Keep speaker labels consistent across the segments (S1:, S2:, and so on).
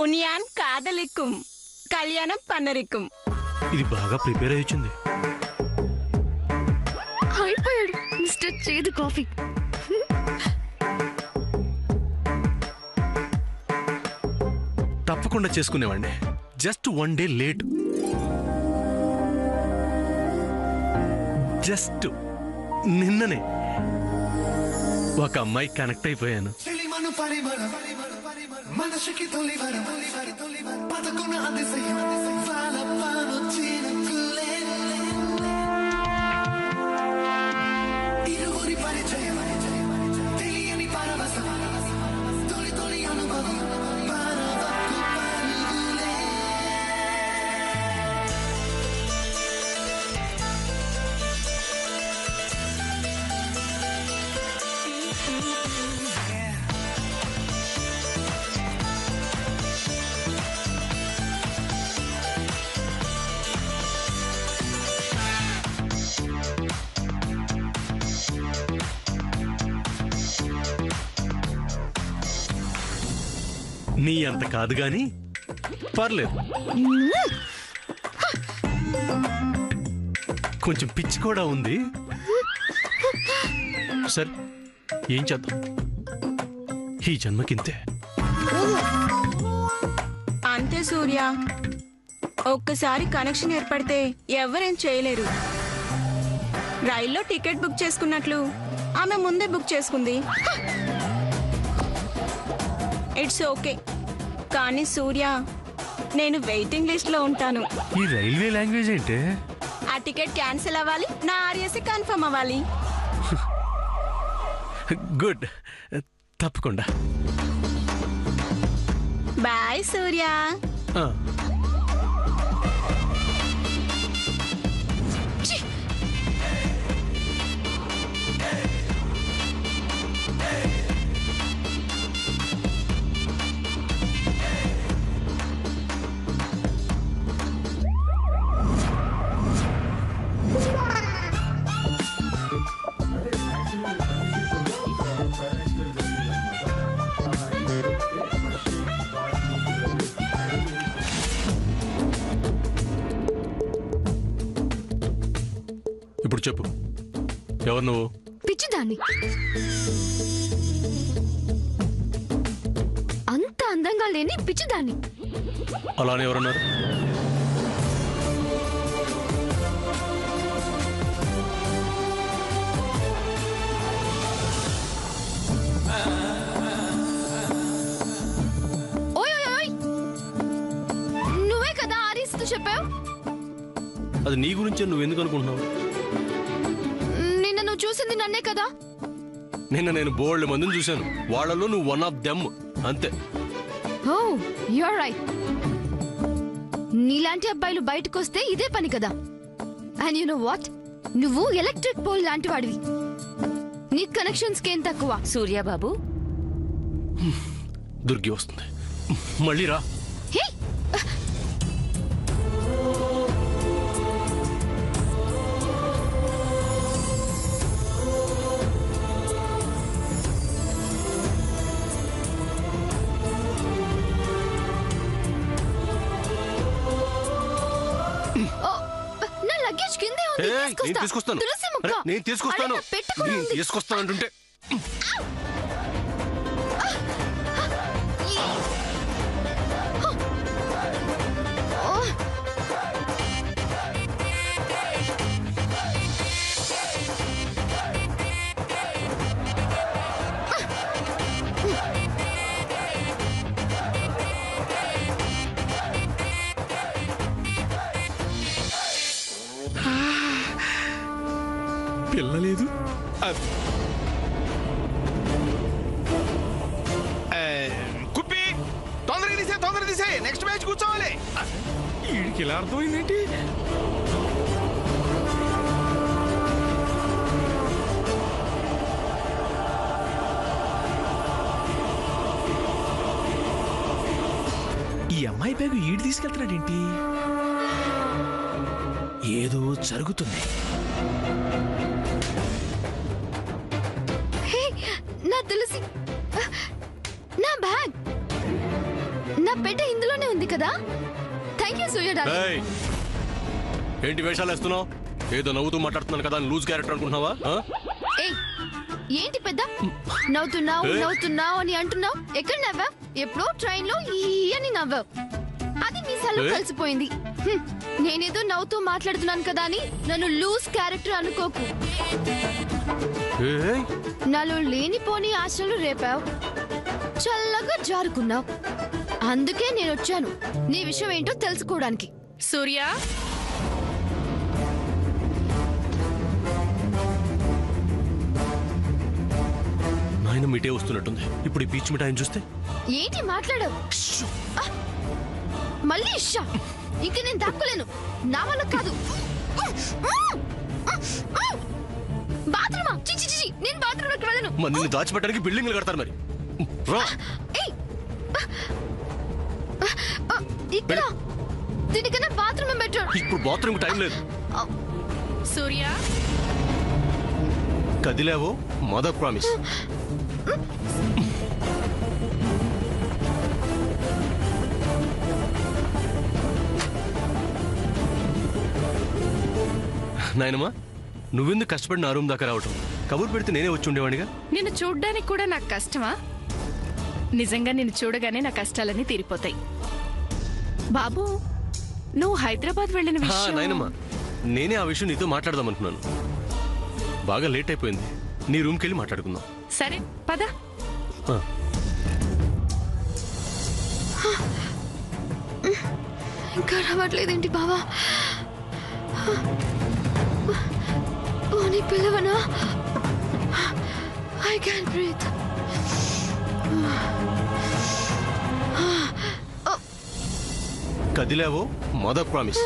S1: ఉనియాన్ కాదలిక్కుం కళ్యాణం పన్నరిక్కుం.
S2: ఇది బాగా ప్రిపేర్ అయ్యింది.
S3: అయిపోయాడు మిస్టర్ చేదు కాఫీ.
S2: తప్పకుండా చేసుకునేవాడిని. Just 1 day late. జస్ట్ నిన్ననే ఒక అమ్మాయి కనెక్ట్ అయిపోయాను. నీ అంత కాదు గాని పర్లేదు. కొంచెం పిచ్చి కూడా ఉంది. సరే ఏం చేద్దాం, ఈ జన్మకింతే.
S1: అంతే సూర్య, ఒక్కసారి కనెక్షన్ ఏర్పడితే ఎవరేం చేయలేరు. రైల్లో టికెట్ బుక్ చేసుకున్నట్లు ఆమె ముందే బుక్ చేసుకుంది. It's okay. కానీ సూర్య, నేను వెయిటింగ్ లిస్ట్ లో ఉంటాను.
S2: ఈ రైల్వే లాంగ్వేజ్ ఏంటే?
S1: ఆ టికెట్ క్యాన్సిల్ అవ్వాలి, నా ఆర్ఎస్సీ కన్ఫర్మ్ అవ్వాలి.
S2: గుడ్, తప్పకుండా.
S1: బాయ్ సూర్య.
S2: ఇప్పుడు చెప్పు, ఎవరు నువ్వు?
S3: పిచ్చిదాన్ని. అంత అందంగా లేని పిచ్చిదాన్ని.
S2: అలానే ఎవరన్నారు?
S3: నువ్వే కదా ఆర్ఎస్తో చెప్పావు.
S2: అది నీ గురించే, నువ్వు ఎందుకు అనుకుంటున్నావు?
S3: నిన్న నువ్వు చూసింది నన్నే కదా.
S2: నిన్న నేను బోల్డ్ మందిని చూశాను, వాళ్ళలో నువ్వు వన్ ఆఫ్ దెమ్, అంతే.
S3: ఓ యు ఆర్ రైట్. నీలాంటి అబ్బాయిలు బయటకు వస్తే ఇదే పని కదా. అండ్ యు నో వాట్, నువ్వు ఎలక్ట్రిక్ పోల్ లాంటి వాడివి. నీ కనెక్షన్స్ కేం తక్కువ.
S4: సూర్యబాబు,
S2: దుర్గి వస్తుంది, మళ్ళీ రా.
S3: నా లగేజ్ కిందే ఉంది.
S2: తీసుకొస్తాను, నేను తీసుకొస్తాను, తీసుకొస్తానంటుంటే. పిల్లలేదు.
S5: కుప్పి, తొందరగా తీసే నెక్స్ట్ మ్యాచ్ కూర్చోవాలి. వీడికి ఇలా అర్థమైందేంటి? ఈ అమ్మాయి బ్యాగ్ ఈడు తీసుకెళ్తున్నాడేంటి? ఏదో జరుగుతుంది.
S3: నా తులసి, నా బ్యాగ్, నా పెట్ట ఇందులోనే ఉంది కదా. Thank you Surya darling.
S2: ఏయ్, ఏంటి వేషాలు వేస్తున్నావు? ఏదో నవ్వుతూ మాట్లాడుతున్నాను కదా లూజ్ క్యారెక్టర్ అనుకుంటున్నావా?
S3: ఏయ్, ఏంటి పెద్ద నవ్వుతున్నావు అని అంటున్నావు? ఎక్కడ నవ్వావు? ఎప్పుడో ట్రైన్ లో ఈ అని నవ్వావు. అది మీ సల్లో కలిసిపోయింది. నేనేదో నవ్వుతూ మాట్లాడుతున్నాను కదా అని నన్ను లూజ్ క్యారెక్టర్ అనుకోకు. నాలో లేనిపోని ఆశలు రేపావు, చల్లగా జారుకున్నావు. అందుకే నేను వచ్చాను నీ విషయం ఏంటో తెలుసుకోవడానికి.
S1: సూర్య,
S2: నాయన మీటే వస్తున్నట్టుంది. ఇప్పుడు ఈ పీచ్ మిఠాయిని చూస్తే
S3: ఏంటి మాట్లాడావు? మళ్ళీ ఇష్టా. ఇంక నేను దాక్కోలేను, నా వల్ల కాదు. బాత్రూమా? చిచి, నేను బాత్రూమ్ లోకి వెళ్ళను.
S2: నిన్ను దాచిపెట్టడానికి బిల్డింగ్లు కడతారు మరి. రా.
S3: ఏయ్, ఇక్కడ దీనికన్నా బాత్రూమ్ బెటర్.
S2: ఇప్పుడు బాత్రూమ్ టైం లేదు.
S1: సూర్య,
S2: కదిలేవో మదర్ ప్రామిస్. నాయనమ్మా, నువ్వెందుకు కష్టపడి నా రూమ్ దాకా రావటం? కబురు పెడితే నేనే వచ్చి ఉండేవాడిగా.
S1: నిన్ను చూడ్డానికి కూడా నాకు కష్టమా? నిజంగా నిన్ను చూడగానే నా కష్టాలన్నీ తీరిపోతాయి. బాబు, నువ్వు హైదరాబాద్ వెళ్ళిన విషయం
S2: నాయనమ్మా, నేనే ఆ విషయం నీతో మాట్లాడదామనుకున్నాను. బాగా లేట్ అయిపోయింది. నీ రూమ్కి వెళ్ళి మాట్లాడుకుందాం.
S1: సరే పద.
S3: ఇంకా రావట్లేదేంటి బావా? పోనీ పిల్లవనా? I can breathe.
S2: కదిలేవో మదర్ ప్రామిస్.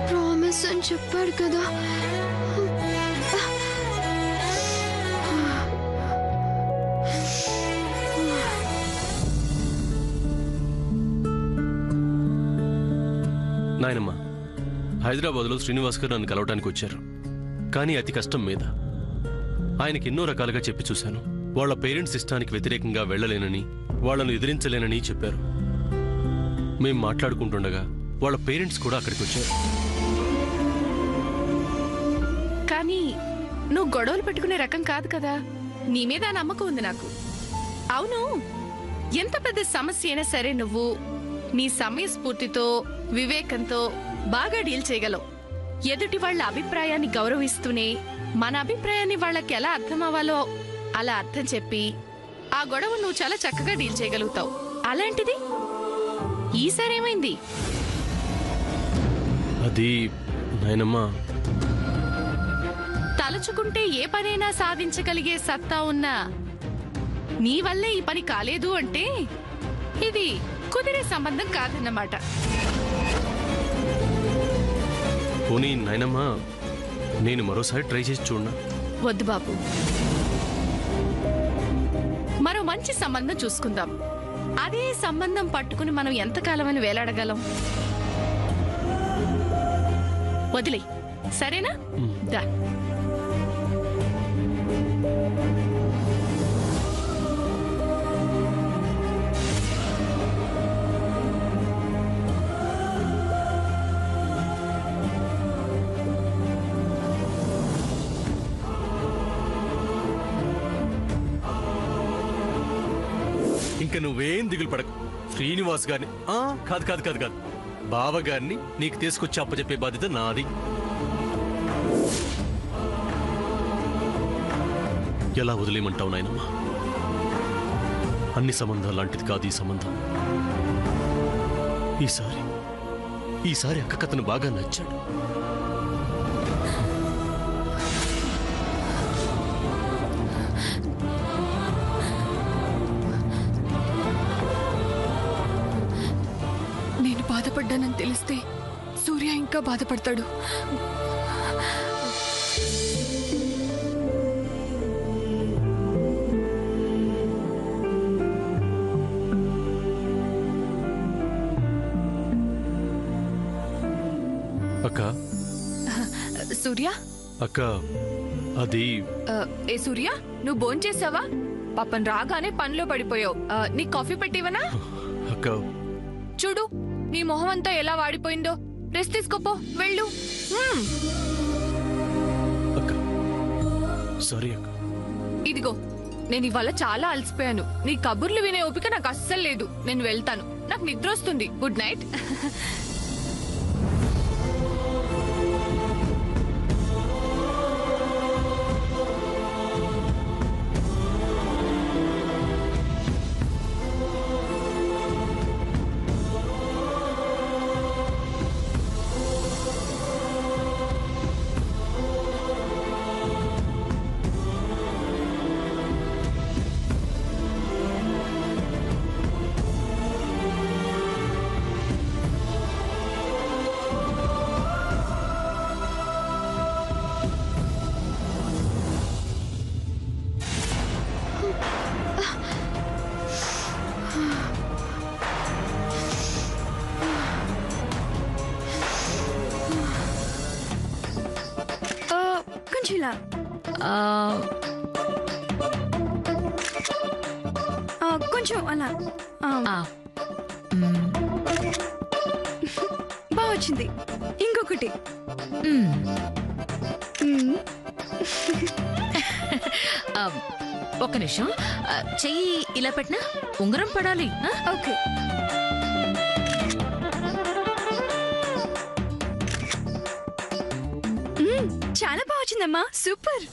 S3: ప్రామిస్ అని చెప్పాడు కదా.
S2: నాయనమ్మా, హైదరాబాద్లో శ్రీనివాస్ గారు నన్ను కలవడానికి వచ్చారు. కానీ అతి కష్టం మీద. ఆయనకి ఎన్నో రకాలుగా చెప్పి చూశాను. వాళ్ళ పేరెంట్స్ ఇష్టానికి వ్యతిరేకంగా వెళ్ళలేనని, వాళ్లను ఎదిరించలేనని చెప్పారు. మేం మాట్లాడుకుంటుండగా వాళ్ళ పేరెంట్స్ కూడా అక్కడికి వచ్చారు.
S1: కానీ నువ్వు గొడవలు పెట్టుకునే రకం కాదు కదా. నీ మీద ఆ నమ్మకం ఉంది నాకు. అవును, ఎంత పెద్ద సమస్య అయినా సరే నువ్వు నీ సమయస్ఫూర్తితో, వివేకంతో బాగా డీల్ చేయగలవు. ఎదుటి వాళ్ళ అభిప్రాయాన్ని గౌరవిస్తూనే మన అభిప్రాయాన్ని వాళ్ళకి ఎలా అర్థం అవ్వాలో అలా అర్థం చెప్పి ఆ గొడవ నువ్వు చాలా చక్కగా డీల్ చేయగలుగుతావు. అలాంటిది ఈసారేమైంది?
S2: అది నాయనమ్మా,
S1: తలుచుకుంటే ఏ పనైనా సాధించగలిగే సత్తా ఉన్నా నీ వల్లే ఈ పని కాలేదు అంటే ఇది కుదిరే సంబంధం కాదన్నమాట.
S2: పోనీ నాయనమ్మా, నేను మరోసారి ట్రై చేసి చూడనా?
S1: వద్దు బాబు, మరో మంచి సంబంధం చూసుకుందాం. అదే సంబంధం పట్టుకుని మనం ఎంతకాలమని వేలాడగలం? వదిలే, సరేనా? దా.
S2: ఇంకా నువ్వేం దిగులు పడకు. శ్రీనివాస్ గారిని కాదు కాదు కాదు కాదు బావ గారిని నీకు తీసుకొచ్చి అప్పచెప్పే బాధ్యత నాది. ఎలా వదిలేయమంటావు నాయనమ్మా? అన్ని సంబంధాలు లాంటిది కాదు ఈ సంబంధం. ఈసారి అక్క కథను బాగా నచ్చాడు.
S4: నేను బాధపడ్డానని తెలిస్తే సూర్య ఇంకా బాధపడతాడు.
S2: అక్క,
S4: సూర్య,
S2: అక్క, అది
S4: ఏ సూర్య, నువ్వు భోంచేసావా? పాపం రాగానే పనిలో పడిపోయావు. నీ కాఫీ పెట్టివనా?
S2: అక్క
S4: చూడు నీ మొహం అంతా ఎలా వాడిపోయిందో. రెస్ట్ తీసుకోపో, వెళ్ళు.
S2: అక్క సారీ అక్క.
S4: ఇదిగో, నేను ఇవాళ చాలా అలసిపోయాను. నీ కబుర్లు వినే ఓపిక నాకు అస్సలు లేదు. నేను వెళ్తాను, నాకు నిద్ర వస్తుంది. Good night.
S3: కొంచెం ఇలా కొంచెం అలా బాగా వచ్చింది. ఇంకొకటి.
S6: ఒక్క నిమిషం. చెయ్యి ఇలా పెట్టినా ఉంగరం పడాలి.
S3: ఓకే. చాలా బాగా వచ్చిందమ్మా, సూపర్.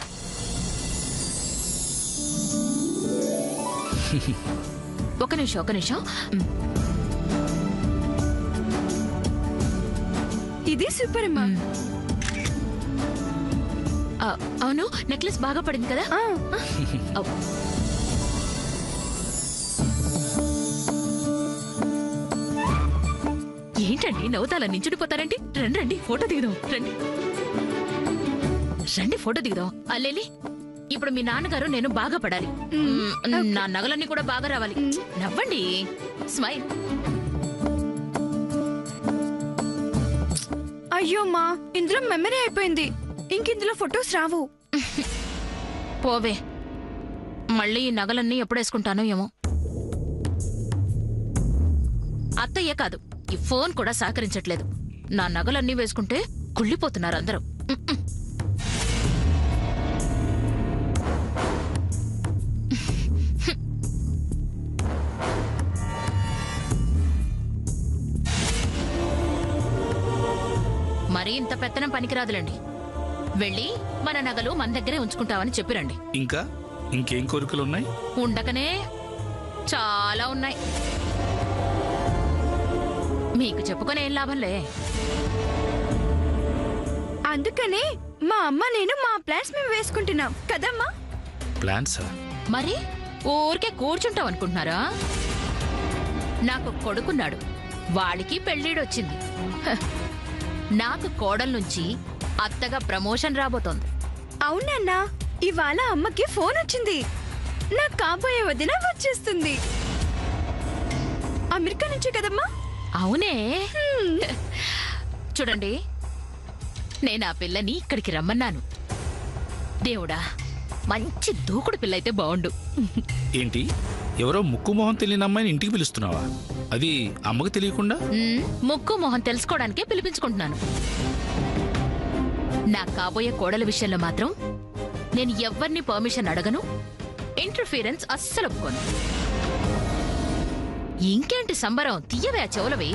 S6: ఒక నిమిషం.
S3: ఇది సూపర్ అమ్మా.
S6: అవును, నెక్లెస్ బాగా పడింది కదా? ఏంటండి నవ్వుతాలా నించుడిపోతారండి? రండి ఫోటో దిగుదాం. రండి ఫోటో దిగుదాం. అల్లేలి, ఇప్పుడు మీ నాన్నగారు నేను బాగా పడాలి. నా నగలన్నీ కూడా బాగా రావాలి. నవ్వండి, స్మైల్.
S3: అయ్యో మా, ఇందులో మెమరీ అయిపోయింది. ఇందులో ఫొటోస్ రావు.
S6: పోవే, మళ్ళీ ఈ నగలన్నీ ఎప్పుడేసుకుంటానో ఏమో. అత్తయ్య కాదు, ఈ ఫోన్ కూడా సహకరించట్లేదు. నా నగలన్నీ వేసుకుంటే కుళ్ళిపోతున్నారు అందరూ. మరీ ఇంత పెత్తనం పనికిరాదులండి. వెళ్ళి మన నగలు మన దగ్గరే ఉంచుకుంటామని చెప్పిరండి.
S5: ఇంకేం కోరికలున్నాయి?
S6: ఉండకనే చాలా ఉన్నాయి. మీకు చెప్పుకొని ఏం లాభంలే.
S3: అందుకనే మా అమ్మ నేను మా ప్లాన్స్ మేము వేసుకుంటున్నాం కదమ్మా.
S5: ప్లాన్సా?
S6: మరి ఊరికే కూర్చుంటాం అనుకుంటున్నారా? నాకు కొడుకున్నాడు, వాడికి పెళ్ళిడొచ్చింది. నాకు కోడల నుంచి అత్తగా ప్రమోషన్ రాబోతోంది.
S3: అవునన్నా, ఇవాళ అమ్మకి ఫోన్ వచ్చింది. నా కాబోయే వదిన వచ్చేస్తుంది అమెరికా నుంచే కదమ్మా.
S6: అవునే. చూడండి, నేను ఆ పిల్లని ఇక్కడికి రమ్మన్నాను. దేవుడా, మంచి దూకుడు పిల్ల అయితే బాగుండు.
S5: ఏంటి, ఎవరో ముక్కు మొహం తెలియని అమ్మాయిని ఇంటికి పిలుస్తున్నావా? అది అమ్మకు తెలియకుండా?
S6: ముక్కు మొహం తెలుసుకోవడానికే పిలిపించుకుంటున్నాను. నా కాబోయే కోడల విషయంలో మాత్రం నేను ఎవ్వరిని పర్మిషన్ అడగను, ఇంటర్ఫీరెన్స్ అస్సలు ఒప్పుకోను. ఇంకేంటి సంబరం, తీయవే ఆ చెవులవి.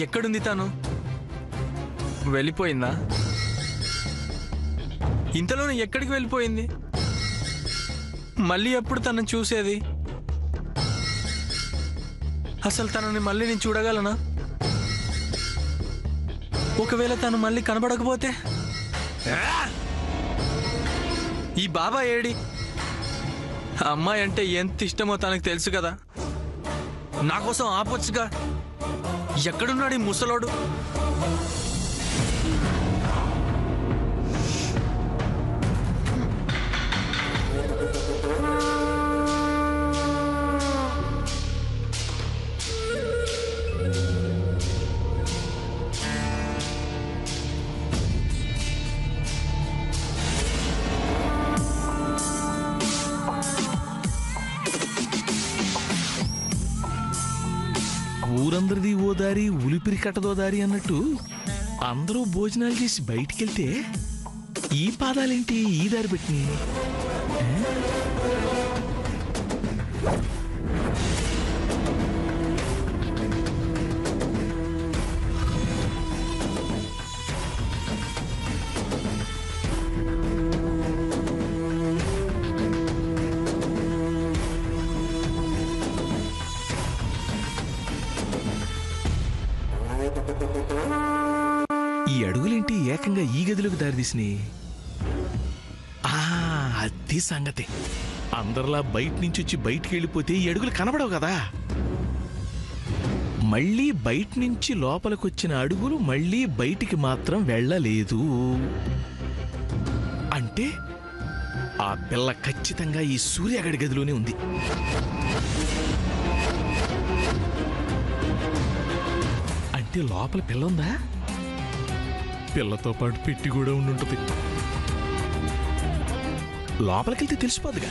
S7: ఎక్కడుంది తాను? వెళ్ళిపోయిందా? ఇంతలోనే ఎక్కడికి వెళ్ళిపోయింది? మళ్ళీ ఎప్పుడు తనని చూసేది? అసలు తనని మళ్ళీ నేను చూడగలనా? ఒకవేళ తను మళ్ళీ కనబడకపోతే? ఈ బాబా ఏడి? ఆ అమ్మాయి అంటే ఎంత ఇష్టమో తనకు తెలుసు కదా. నా కోసం ఆపొచ్చుగా. ఎక్కడున్నాడు ఈ ముసలోడు?
S8: ఊరందరిది ఓ దారి ఉలిపిరి కట్టదో దారి అన్నట్టు అందరూ భోజనాలు చేసి బయటికెళ్తే ఈ పాదాలేంటి ఈ దారి పెట్టినాయి? ఈ అడుగులేంటి ఏకంగా ఈ గదిలోకి దారితీసినాయి? అది సంగతి. అందరిలా బయట నుంచి వచ్చి బయటికి వెళ్ళిపోతే ఈ అడుగులు కనబడవు కదా. మళ్ళీ బయట నుంచి లోపలికొచ్చిన అడుగులు మళ్ళీ బయటికి మాత్రం వెళ్ళలేదు. అంటే ఆ పిల్ల ఖచ్చితంగా ఈ సూర్యగడి గదిలోనే ఉంది. అంటే లోపల పిల్ల ఉందా? పిల్లతో పాటు పెట్టి కూడా ఉండుంటుంది. లోపలికెళ్తే తెలిసిపోద్దుగా.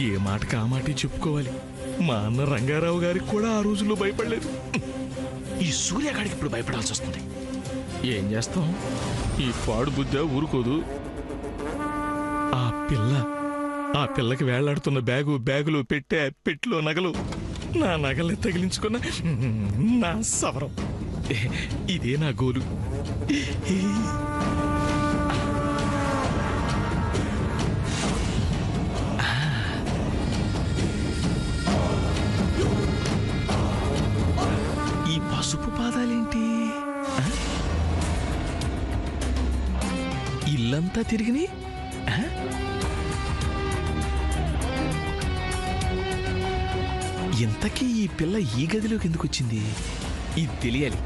S8: ఏ మాటకి ఆ మాట చెప్పుకోవాలి. మా అన్న రంగారావు గారికి కూడా ఆ రోజుల్లో భయపడలేదు. ఈ సూర్యగాడికి ఇప్పుడు భయపడాల్సి వస్తుంది. ఏం చేస్తాం? ఈ పాడు బుద్ధ ఊరుకోదు. ఆ పిల్లకి వేళ్లాడుతున్న బ్యాగులు పెట్లో నగలు, నా నగల్ని తగిలించుకున్న నా సవరం. ఇదే నా గోలు. ఈ పసుపు పాదాలేంటి? ఇల్లంతా తిరిగిని. ఇంతకీ ఈ పిల్ల ఈ గదిలోకి ఎందుకు వచ్చింది? ఇది తెలియాలి.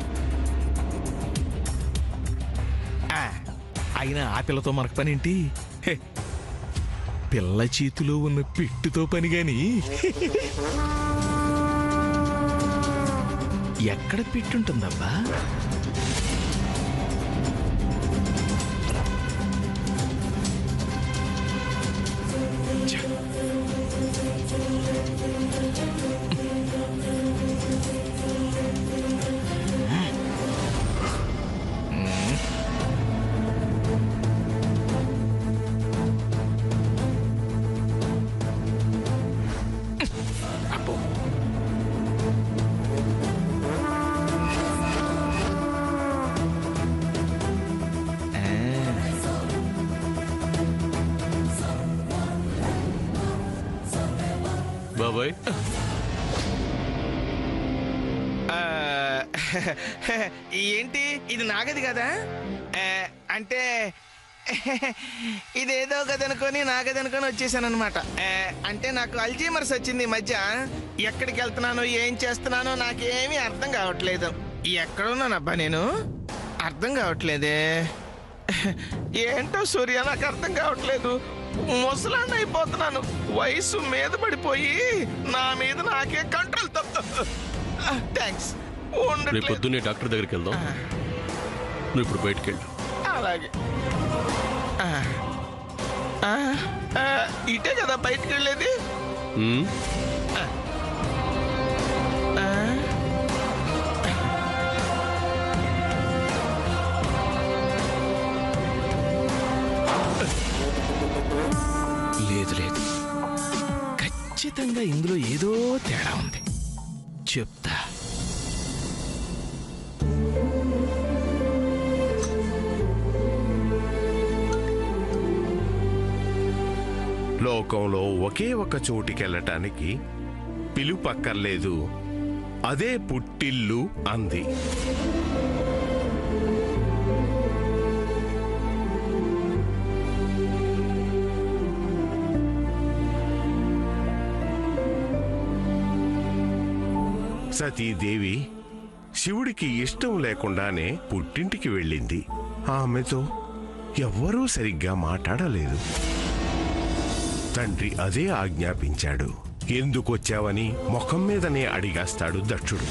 S8: అయినా ఆ పిల్లతో మనకు పనేంటి? పిల్ల చేతిలో ఉన్న పెట్టుతో పని గాని. ఎక్కడ పెట్టుంటుందబ్బా?
S2: బాబాయ్,
S8: ఏంటి ఇది నాగది కదా? అంటే ఇదేదో గది అనుకొని నాగది అనుకొని వచ్చేసాను అనమాట. అంటే నాకు అల్జీమర్స్ వచ్చింది ఈ మధ్య. ఎక్కడికి వెళ్తున్నానో ఏం చేస్తున్నానో నాకేమీ అర్థం కావట్లేదు. ఎక్కడున్నానబ్బా నేను? అర్థం కావట్లేదే. ఏంటో సూర్య, నాకు అర్థం కావట్లేదు. ముసలాన్ని అయిపోతున్నాను. వయసు మీద పడిపోయి నా మీద నాకే కంట్రోల్ థ్యాంక్స్.
S2: రేపు పొద్దున్నే డాక్టర్ దగ్గరికి వెళ్దాం. నువ్వు ఇప్పుడు బయటికి వెళ్ళు.
S8: అలాగే. ఇటే కదా బయటికి వెళ్ళేది? లేదు, ఖచ్చితంగా ఇందులో ఏదో తేడా ఉంది.
S5: చెప్తా.
S9: లోకంలో ఒకే ఒక చోటికెళ్ళటానికి పిలుపక్కర్లేదు, అదే పుట్టిల్లు అంది. సతీదేవి శివుడికి ఇష్టం లేకుండానే పుట్టింటికి వెళ్ళింది. ఆమెతో ఎవ్వరూ సరిగ్గా మాట్లాడలేదు. తండ్రి అదే ఆజ్ఞాపించాడు. ఎందుకొచ్చావని ముఖం మీదనే అడిగేస్తాడు దక్షుడు.